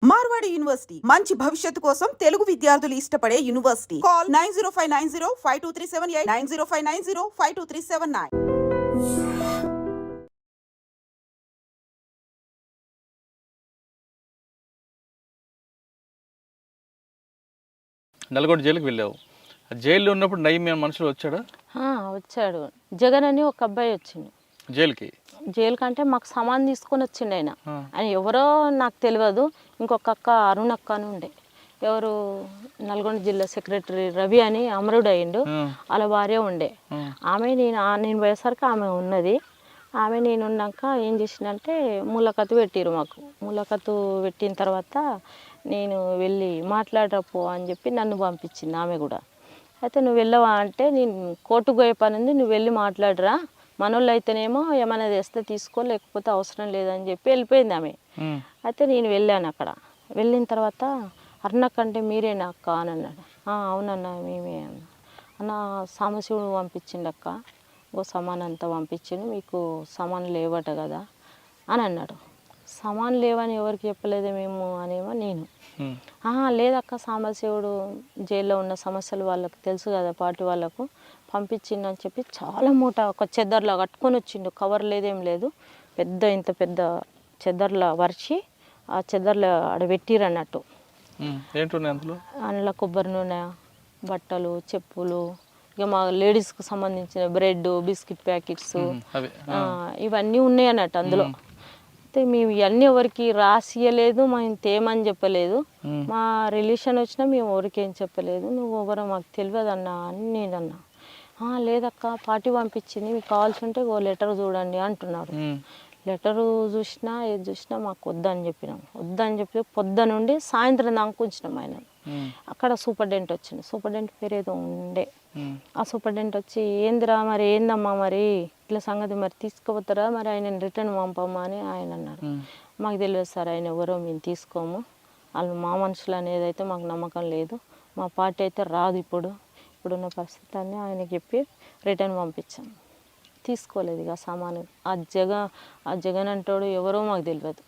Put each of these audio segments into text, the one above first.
Marwadi university మంచి భవిష్యత్తు కోసం తెలుగు విద్యార్థులు ఇష్టపడే యూనివర్సిటీ. కాల్ 9059052378 9059052379. నల్గొండ జైలుకి వెళ్ళావు. జైల్లో ఉన్నప్పుడు నయీం మనుషులు వచ్చాడా? వచ్చాడు. జగన్ అని ఒక అబ్బాయి వచ్చిండు జైలుకి. అంటే మాకు సామాన్ తీసుకొని వచ్చిండు ఆయన. ఎవరో నాకు తెలియదు. ఇంకొక అక్క అరుణ్ అక్క అని ఉండే, ఎవరు నల్గొండ జిల్లా సెక్రటరీ రవి అని అమరుడు అయ్యిండు. వాళ్ళ భార్య ఉండే. ఆమె నేను పోయేసరికి ఆమె ఉన్నది. ఆమె నేను ఉన్నాక ఏం చేసిందంటే ములాఖతు పెట్టిరు మాకు. ములాఖతు పెట్టిన తర్వాత నేను వెళ్ళి మాట్లాడపో అని చెప్పి నన్ను పంపించింది ఆమె కూడా. అయితే నువ్వు వెళ్ళవా అంటే, నేను కోర్టుకు పోయే పని ఉంది, నువ్వు వెళ్ళి మాట్లాడరా, మనోళ్ళు అయితేనేమో ఏమైనా తెస్తే తీసుకో, లేకపోతే అవసరం లేదని చెప్పి వెళ్ళిపోయింది ఆమె. అయితే నేను వెళ్ళాను. అక్కడ వెళ్ళిన తర్వాత అరుణక్క అంటే మీరేనా అక్క అని అన్నాడు. అవునన్నా మేమే అన్న. అన్న సాంబశివుడు పంపించిండు అక్క, ఓ సామాన్ అంతా పంపించిండు, మీకు సామాన్ లేవట కదా అని అన్నాడు. సామాన్ లేవని ఎవరికి చెప్పలేదే మేము అనేమో నేను. లేదక్క, సాంబశివుడు జైల్లో ఉన్న సమస్యలు వాళ్ళకి తెలుసు కదా, పార్టీ వాళ్ళకు పంపించిండు అని చెప్పి చాలా మూట ఒక చెద్దర్లా కట్టుకొని వచ్చిండు. కవర్ లేదేం లేదు, ఇంత పెద్ద చెద్దర్లా వరిచి ఆ చెద్దర్లో ఆడ పెట్టిరు అన్నట్టు. అందులో కొబ్బరి నూనె, బట్టలు, చెప్పులు, ఇక మా లేడీస్కి సంబంధించిన బ్రెడ్, బిస్కెట్ ప్యాకెట్స్ ఇవన్నీ ఉన్నాయి అన్నట్టు అందులో. అయితే మేము ఇవన్నీ ఎవరికి రాసియలేదు, మేము తేమని చెప్పలేదు, మా రిలేషన్ వచ్చినా మేము ఎవరికి ఏం చెప్పలేదు, నువ్వు ఎవరో మాకు తెలియదు అన్నా అని నేనన్నా. లేదక్క, పార్టీ పంపించింది, మీకు కావాల్సి ఉంటే ఓ లెటర్ చూడండి అంటున్నారు. లెటరు చూసినా ఏది చూసినా మాకు వద్దని చెప్పి పొద్దు నుండి సాయంత్రం దాకా ఉంచినాం ఆయన. అక్కడ సూపరింటెండెంట్ వచ్చింది. సూపరింటెండెంట్ పేరు ఏదో ఉండే. ఆ సూపరింటెండెంట్ వచ్చి ఏందిరా మరి, ఏందమ్మా మరి ఇట్లా సంగతి, మరి తీసుకుపోతారా, మరి ఆయన రిటర్న్ పంపమ్మా అని ఆయన అన్నారు. మాకు తెలియదు సార్, ఆయన ఎవరో మేము తీసుకోము, వాళ్ళు మా మనుషులు అనేది అయితే మాకు నమ్మకం లేదు, మా పార్టీ అయితే రాదు ఇప్పుడున్న పరిస్థితి అని ఆయన చెప్పి రిటర్న్ పంపించాము. తీసుకోలేదు ఇక సామాను. ఆ జగన్ అంటాడు ఎవరో మాకు తెలియదు.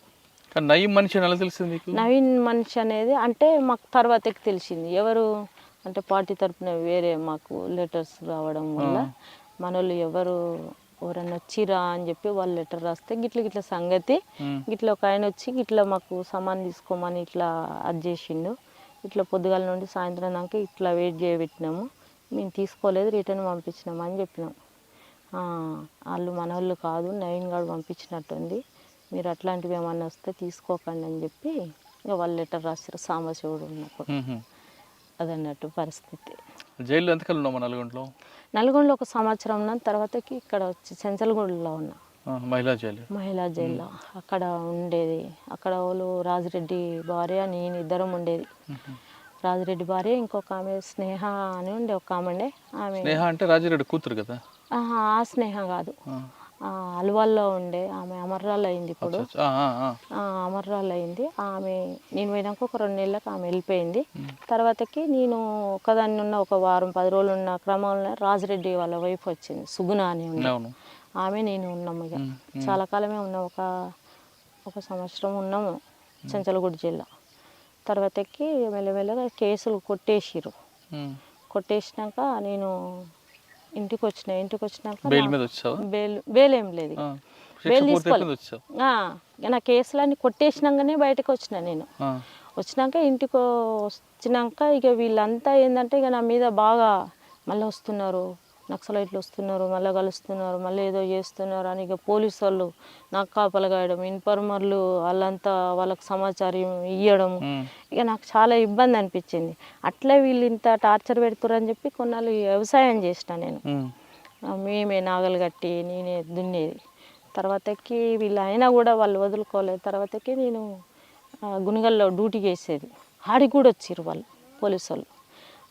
నవీన్ మనిషి ఎలా తెలిసింది? నవీన్ మనిషి అనేది అంటే మాకు తర్వాతకి తెలిసింది. ఎవరు అంటే పార్టీ తరఫున వేరే మాకు లెటర్స్ రావడం వల్ల మనోళ్ళు ఎవరన్నా వచ్చిరా అని చెప్పి వాళ్ళు లెటర్ రాస్తే గిట్ల సంగతి, గిట్ల ఒక ఆయన వచ్చి గిట్ల మాకు సామాన్ తీసుకోమని ఇట్లా అది చేసిండు, ఇట్లా పొద్దుగాల నుండి సాయంత్రం దాకా ఇట్లా వెయిట్ చేయబెట్టినాము, మేము తీసుకోలేదు, రిటర్న్ పంపించినాము అని చెప్పినాము. వాళ్ళు మనోళ్ళు కాదు, నవీన్ గారు పంపించినట్టుంది, మీరు అట్లాంటివి ఏమన్నా వస్తే తీసుకోకండి అని చెప్పి ఇక వాళ్ళు లెటర్ రాశారు సాంబశివుడు ఉన్నప్పుడు. అదన్నట్టు పరిస్థితి. జైల్లో ఎంతకాలం ఉన్నాము? నల్గొండలో 1 సంవత్సరం ఉన్న తర్వాతకి ఇక్కడ వచ్చి చెంచల్గూడలో ఉన్నా, మహిళా జైల్లో. అక్కడ ఉండేది, అక్కడ వాళ్ళు రాజిరెడ్డి భార్య నేను ఇద్దరం ఉండేది. రాజిరెడ్డి భార్య, ఇంకొక ఆమె స్నేహ అని ఉండే, ఒక ఆమె. అంటే రాజిరెడ్డి కూతురు కదా? ఆ స్నేహ కాదు, అల్వాల్లో ఉండే ఆమె అమర్రాలు అయింది. ఇప్పుడు అమర్రాలు అయింది ఆమె. నేను పోయినాక ఒక 2 నెలలకు ఆమె వెళ్ళిపోయింది. తర్వాతకి నేను ఒకదాన్ని ఉన్న ఒక వారం 10 రోజులు ఉన్న క్రమంలో రాజిరెడ్డి వాళ్ళ వైఫ్ వచ్చింది, సుగుణ అని ఉంది ఆమె, నేను ఉన్నాము. ఇక చాలా కాలమే ఉన్నాం, ఒక సంవత్సరం ఉన్నాము చెంచల్గూడ జిల్లా. తర్వాతకి మెల్లమెల్లగా కేసులు కొట్టేసినాక నేను ఇంటికి వచ్చినాక బెయిల్ ఏం లేదు, బెయిల్ తీసుకోలేదు. నా కేసులన్నీ కొట్టేసినాకనే బయటకు వచ్చిన. నేను వచ్చినాక ఇంటికి వచ్చినాక ఇక వీళ్ళంతా ఏంటంటే ఇక నా మీద బాగా మళ్ళీ వస్తున్నారు, నక్సలైట్లు వస్తున్నారు, మళ్ళీ కలుస్తున్నారు, మళ్ళీ ఏదో చేస్తున్నారు అని ఇక పోలీసు వాళ్ళు నాకు కాపలగాయడం, ఇన్ఫార్మర్లు వాళ్ళంతా వాళ్ళకి సమాచారం ఇవ్వడం, ఇక నాకు చాలా ఇబ్బంది అనిపించింది. అట్లే వీళ్ళు ఇంత టార్చర్ పెడుతురని చెప్పి కొన్నాళ్ళు వ్యవసాయం చేసిన నేను. మేమే నాగలు కట్టి నేనే దున్నేది. తర్వాతకి వీళ్ళు అయినా కూడా వాళ్ళు వదులుకోలేదు. తర్వాతకి నేను గుణగల్లో డ్యూటీ చేసేది. ఆడికి కూడా వచ్చిర్రు వాళ్ళు, పోలీసు వాళ్ళు.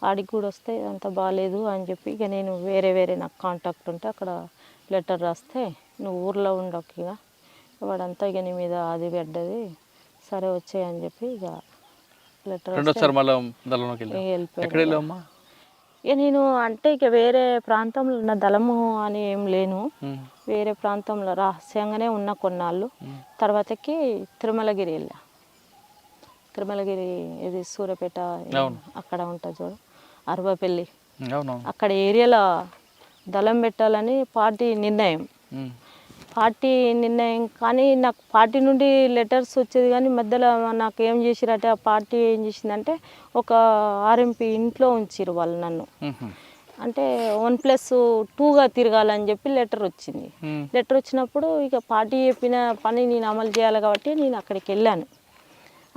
ఆడికి కూడా వస్తే అంత బాగాలేదు అని చెప్పి ఇక నేను వేరే నాకు కాంటాక్ట్ ఉంటే అక్కడ లెటర్ రాస్తే, నువ్వు ఊర్లో ఉండకు, ఇక వాడంతా ఇక నీ మీద అది పడ్డది, సరే వచ్చాయని చెప్పి ఇక లెటర్ వెళ్ళిపోయాను. ఇక నేను అంటే ఇక వేరే ప్రాంతంలో ఉన్న దళము అని ఏం లేను, వేరే ప్రాంతంలో రహస్యంగానే ఉన్న కొన్నాళ్ళు. తర్వాతకి తిరుమలగిరి వెళ్ళా. తిరుమలగిరి ఇది సూర్యాపేట అక్కడ ఉంటుంది చూడు అరవపల్లి అవును. అక్కడ ఏరియాలో దళం పెట్టాలని పార్టీ నిర్ణయం. పార్టీ నిర్ణయం కానీ నాకు పార్టీ నుండి లెటర్స్ వచ్చేది కానీ మధ్యలో నాకు ఏం చేసిరంటే ఆ పార్టీ ఏం చేసిందంటే ఒక ఆర్ఎంపీ ఇంట్లో ఉంచిరు వాళ్ళు నన్ను. అంటే 1+2గా తిరగాలని చెప్పి లెటర్ వచ్చింది. లెటర్ వచ్చినప్పుడు ఇక పార్టీ చెప్పిన పని నేను అమలు చేయాలి కాబట్టి నేను అక్కడికి వెళ్ళాను.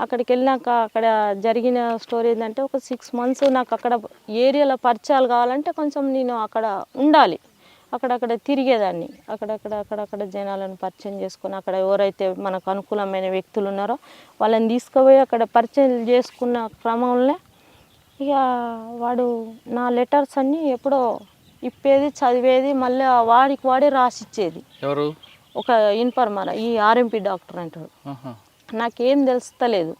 అక్కడికి వెళ్ళినాక అక్కడ జరిగిన స్టోరీ ఏంటంటే ఒక 6 months నాకు అక్కడ ఏరియాలో పరిచయాలు కావాలంటే కొంచెం నేను అక్కడ ఉండాలి. అక్కడక్కడ తిరిగేదాన్ని. అక్కడక్కడ జనాలను పరిచయం చేసుకొని అక్కడ ఎవరైతే మనకు అనుకూలమైన వ్యక్తులు ఉన్నారో వాళ్ళని తీసుకుపోయి అక్కడ పరిచయం చేసుకున్న క్రమంలో ఇక వాడు నా లెటర్స్ అన్నీ ఎప్పుడో ఇప్పేది చదివేది మళ్ళీ వాడికి వాడే రాసిచ్చేది. ఎవరు? ఒక ఇన్ఫర్మర్ ఈ ఆర్ఎంపీ డాక్టర్ అంటాడు. నాకేం తెలుస్తలేదు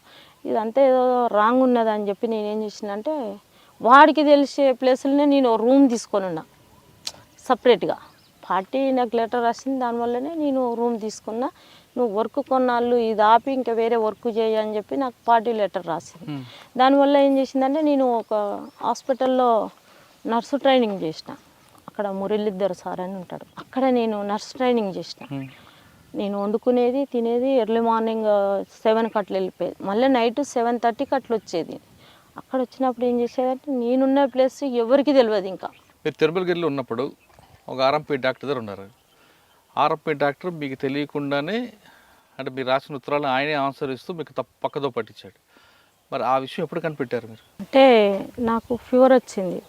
ఇదంతా ఏదో రాంగ్ ఉన్నదని చెప్పి నేనేం చేసినంటే వాడికి తెలిసే ప్లేసులనే నేను రూమ్ తీసుకొని ఉన్నా సపరేట్గా. పార్టీ నాకు లెటర్ రాసింది దానివల్లనే నేను రూమ్ తీసుకున్నా. నువ్వు వర్క్ కొన్నాళ్ళు ఇది ఆపి ఇంకా వేరే వర్క్ చేయి అని చెప్పి నాకు పార్టీ లెటర్ రాసింది. దానివల్ల ఏం చేసిందంటే నేను ఒక హాస్పిటల్లో నర్సు ట్రైనింగ్ చేసిన. అక్కడ మురళీధర్ సార్ అని ఉంటాడు. అక్కడ నేను నర్సు ట్రైనింగ్ చేసిన. నేను వండుకునేది తినేది ఎర్లీ మార్నింగ్ 7కి అట్లా వెళ్ళిపోయేది. మళ్ళీ నైట్ 7:30కి అట్లా వచ్చేది. అక్కడ వచ్చినప్పుడు ఏం చేసేదంటే నేనున్న ప్లేస్ ఎవరికి తెలియదు. ఇంకా మీరు తిరుమలగిరిలో ఉన్నప్పుడు ఒక ఆర్ఎంపీ డాక్టర్ దగ్గర ఉన్నారు. ఆర్ఎంపీ డాక్టర్ మీకు తెలియకుండానే అంటే మీరు రాసిన ఉత్తరాలను ఆయనే ఆన్సర్ ఇస్తూ మీకు పక్కదో పట్టించాడు. మరి ఆ విషయం ఎప్పుడు కనిపెట్టారు మీరు? అంటే నాకు ఫీవర్ వచ్చింది.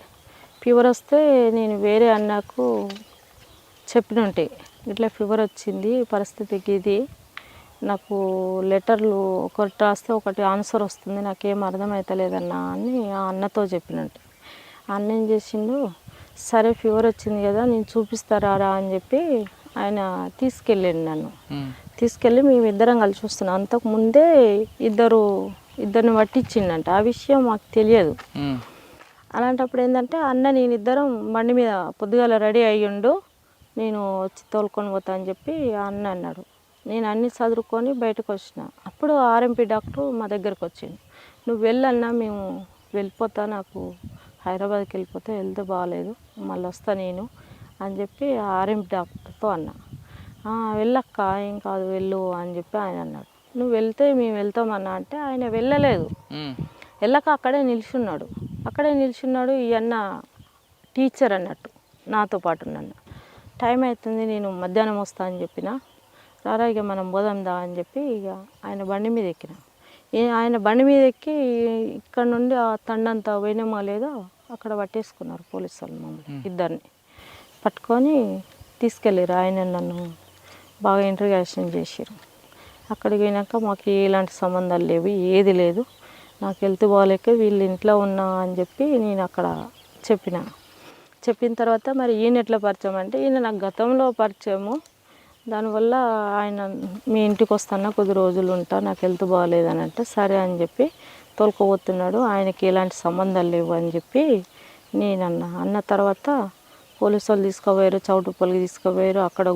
ఫీవర్ వస్తే నేను వేరే అన్నకు చెప్పినుంటే ఇట్లా ఫీవర్ వచ్చింది పరిస్థితికి ఇది నాకు లెటర్లు ఒకటి రాస్తే ఒకటి ఆన్సర్ వస్తుంది నాకేం అర్థమవుతలేదన్నా అని ఆ అన్నతో చెప్పినట్టు. అన్న ఏం చేసిండు, సరే ఫీవర్ వచ్చింది కదా నేను చూపిస్తారా అని చెప్పి ఆయన తీసుకెళ్ళాడు నన్ను. తీసుకెళ్ళి మేము ఇద్దరం కలిసి వస్తున్నాం. అంతకు ముందే ఇద్దరిని పట్టించిండంట. ఆ విషయం మాకు తెలియదు. అలాంటప్పుడు ఏంటంటే అన్న నేను ఇద్దరం బండి మీద పొద్దుగాల రెడీ అయ్యిండు నేను వచ్చి తోలుకొని పోతా అని చెప్పి ఆ అన్న అన్నాడు. నేను అన్ని చదువుకొని బయటకు వచ్చిన. అప్పుడు ఆర్ఎంపీ డాక్టర్ మా దగ్గరకు వచ్చిండు. నువ్వు వెళ్ళన్నా మేము వెళ్ళిపోతా నాకు హైదరాబాద్కి వెళ్ళిపోతే వెళ్తే బాగాలేదు మళ్ళీ వస్తా నేను అని చెప్పి ఆర్ఎంపీ డాక్టర్తో అన్న. వెళ్ళక్క ఏం కాదు వెళ్ళు అని చెప్పి ఆయన అన్నాడు. నువ్వు వెళ్తే మేము వెళ్తామన్నా అంటే ఆయన వెళ్ళలేదు. వెళ్ళక అక్కడే నిల్చున్నాడు. ఈ అన్న టీచర్ అన్నట్టు నాతో పాటు నన్ను. టైం అవుతుంది నేను మధ్యాహ్నం వస్తా అని చెప్పిన. రారా ఇక మనం పోదాందా అని చెప్పి ఇక ఆయన బండి మీద ఎక్కిన. ఆయన బండి మీద ఎక్కి ఇక్కడ నుండి ఆ తండంతా పోయినామో లేదో అక్కడ పట్టేసుకున్నారు పోలీసు వాళ్ళు మమ్మల్ని ఇద్దరిని పట్టుకొని తీసుకెళ్ళారు. ఆయన నన్ను బాగా ఇంటర్గాషన్ చేశారు. అక్కడికి పోయినాక మాకు ఎలాంటి సంబంధాలు లేవు ఏది లేదు నాకు హెల్త్ బాగాలేక వీళ్ళు ఇంట్లో ఉన్నా అని చెప్పి నేను అక్కడ చెప్పిన తర్వాత మరి ఈయన ఎట్లా పరిచయం అంటే ఈయన నాకు గతంలో పరిచయము. దానివల్ల ఆయన మీ ఇంటికి వస్తాను కొద్ది రోజులు ఉంటా నాకు హెల్త్ బాగాలేదని అంటే సరే అని చెప్పి తోలుకోబోతున్నాడు. ఆయనకి ఎలాంటి సంబంధాలు లేవు అని చెప్పి నేను అన్న తర్వాత పోలీసు వాళ్ళు తీసుకుపోయారు. చౌటుపల్లికి తీసుకుపోయారు. అక్కడ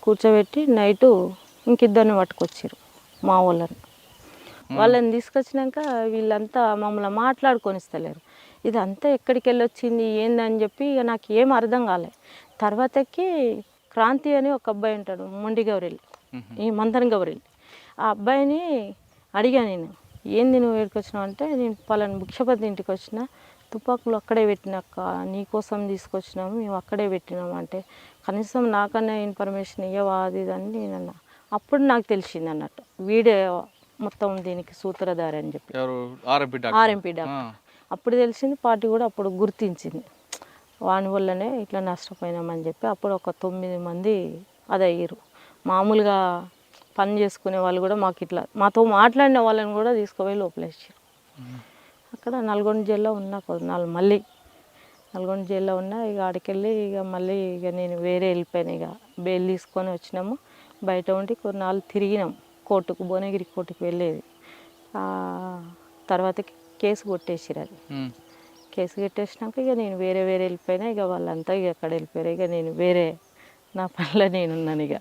కూర్చోబెట్టి నైటు ఇంకిద్దరిని పట్టుకొచ్చారు మా వాళ్ళని తీసుకొచ్చినాక వీళ్ళంతా మమ్మల్ని మాట్లాడుకొని ఇస్తలేరు. ఇదంతా ఎక్కడికి వెళ్ళొచ్చింది ఏందని చెప్పి ఇక నాకు ఏం అర్థం కాలే. తర్వాతకి క్రాంతి అని ఒక అబ్బాయి ఉంటాడు మొండి గౌరెల్లి ఈ మందన్ గౌరెల్లి. ఆ అబ్బాయిని అడిగా నేను ఏంది నువ్వు ఎక్కడికి వచ్చినావు అంటే నేను పలానా భిక్షపతి ఇంటికి వచ్చిన తుపాకులు అక్కడే పెట్టినాక నీకోసం తీసుకొచ్చినాము మేము అక్కడే పెట్టినాము అంటే కనీసం నాకన్నా ఇన్ఫర్మేషన్ ఇవ్వవా అది అని నేను అన్నా. అప్పుడు నాకు తెలిసింది అన్నట్టు వీడే మొత్తం దీనికి సూత్రధారి అని చెప్పి ఆర్ఎంపీ డాక్టర్. అప్పుడు తెలిసింది పార్టీ కూడా అప్పుడు గుర్తించింది వాని వల్లనే ఇట్లా నష్టపోయినామని చెప్పి. అప్పుడు ఒక 9 మంది అది అయ్యారు. మామూలుగా పని చేసుకునే వాళ్ళు కూడా మాకు ఇట్లా మాతో మాట్లాడిన వాళ్ళని కూడా తీసుకుపోయి లోపలేసారు. అక్కడ నల్గొండ జైల్లో ఉన్నా కొన్నాళ్ళు మళ్ళీ నల్గొండ జైల్లో ఉన్నా. ఇక ఆడికెళ్ళి ఇక మళ్ళీ ఇక నేను వేరే వెళ్ళిపోయాను. ఇక బెయిల్ తీసుకొని వచ్చినాము. బయట ఉండి కొన్నాళ్ళు తిరిగినాం కోర్టుకు భువనగిరి కోర్టుకు వెళ్ళేది. తర్వాత కేసు కొట్టేసిరు. అది కేసు కట్టేసినాక ఇక నేను వేరే వెళ్ళిపోయినా. ఇక వాళ్ళంతా ఇక అక్కడ వెళ్ళిపోయారు. ఇక నేను వేరే నా పనిలో నేనున్నాను. ఇక